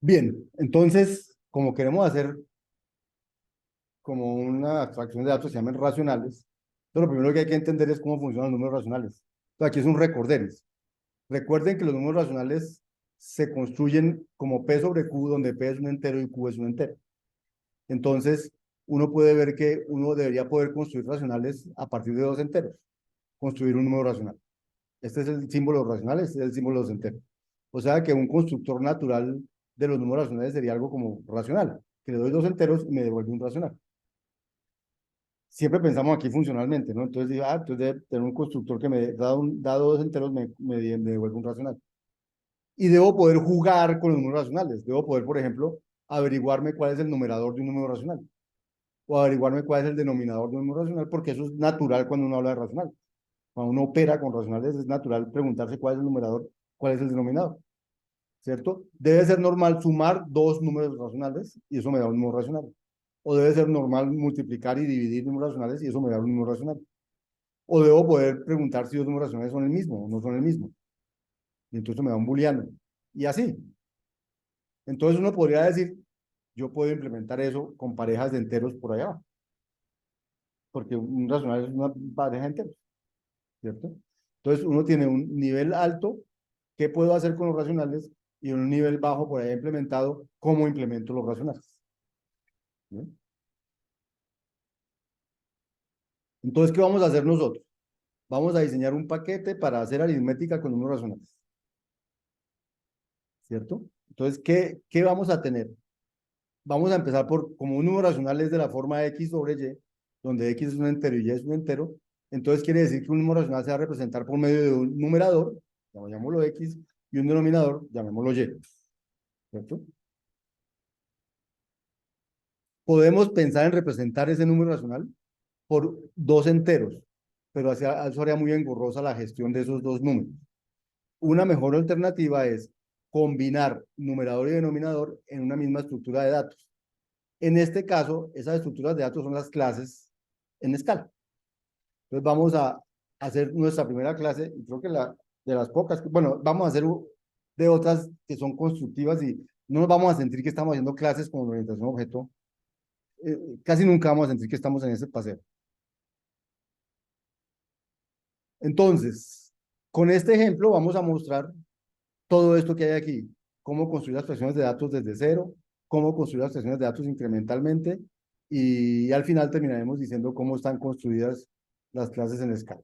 Bien, entonces, como queremos hacer como una abstracción de datos que se llaman racionales, entonces lo primero que hay que entender es cómo funcionan los números racionales. Entonces, aquí es un recorderis. Recuerden que los números racionales se construyen como P sobre Q, donde P es un entero y Q es un entero. Entonces, uno puede ver que uno debería poder construir racionales a partir de dos enteros, construir un número racional. Este es el símbolo de los racionales, este es el símbolo de los enteros. O sea que un constructor natural de los números racionales sería algo como racional, que le doy dos enteros y me devuelve un racional. Siempre pensamos aquí funcionalmente, ¿no? Entonces digo, entonces debe tener un constructor que me da dos enteros, me devuelve un racional. Y debo poder jugar con los números racionales. Debo poder, por ejemplo, averiguarme cuál es el numerador de un número racional o averiguarme cuál es el denominador de un número racional, porque eso es natural cuando uno habla de racional. Cuando uno opera con racionales es natural preguntarse cuál es el numerador, cuál es el denominador, ¿cierto? Debe ser normal sumar dos números racionales y eso me da un número racional. O debe ser normal multiplicar y dividir números racionales y eso me da un número racional. O debo poder preguntar si los números racionales son el mismo o no son el mismo. Y entonces me da un booleano. Y así. Entonces uno podría decir, yo puedo implementar eso con parejas de enteros por allá, porque un racional es una pareja de enteros, ¿cierto? Entonces uno tiene un nivel alto, ¿qué puedo hacer con los racionales? Y un nivel bajo por ahí implementado, ¿cómo implemento los racionales? ¿Bien? Entonces, ¿qué vamos a hacer nosotros? Vamos a diseñar un paquete para hacer aritmética con números racionales, ¿cierto? Entonces, ¿qué vamos a tener? Vamos a empezar por, como un número racional es de la forma x sobre y, donde x es un entero y y es un entero, entonces quiere decir que un número racional se va a representar por medio de un numerador, llamémoslo x, y un denominador, llamémoslo y, ¿cierto? Podemos pensar en representar ese número racional por dos enteros, pero eso haría muy engorrosa la gestión de esos dos números. Una mejor alternativa es combinar numerador y denominador en una misma estructura de datos. En este caso, esas estructuras de datos son las clases en escala. Entonces vamos a hacer nuestra primera clase, y creo que de las pocas, bueno, vamos a hacer de otras que son constructivas y no nos vamos a sentir que estamos haciendo clases con orientación a objeto. Casi nunca vamos a sentir que estamos en ese paseo. Entonces, con este ejemplo vamos a mostrar todo esto que hay aquí, cómo construir las abstracciones de datos desde cero, cómo construir las abstracciones de datos incrementalmente y al final terminaremos diciendo cómo están construidas las clases en escala.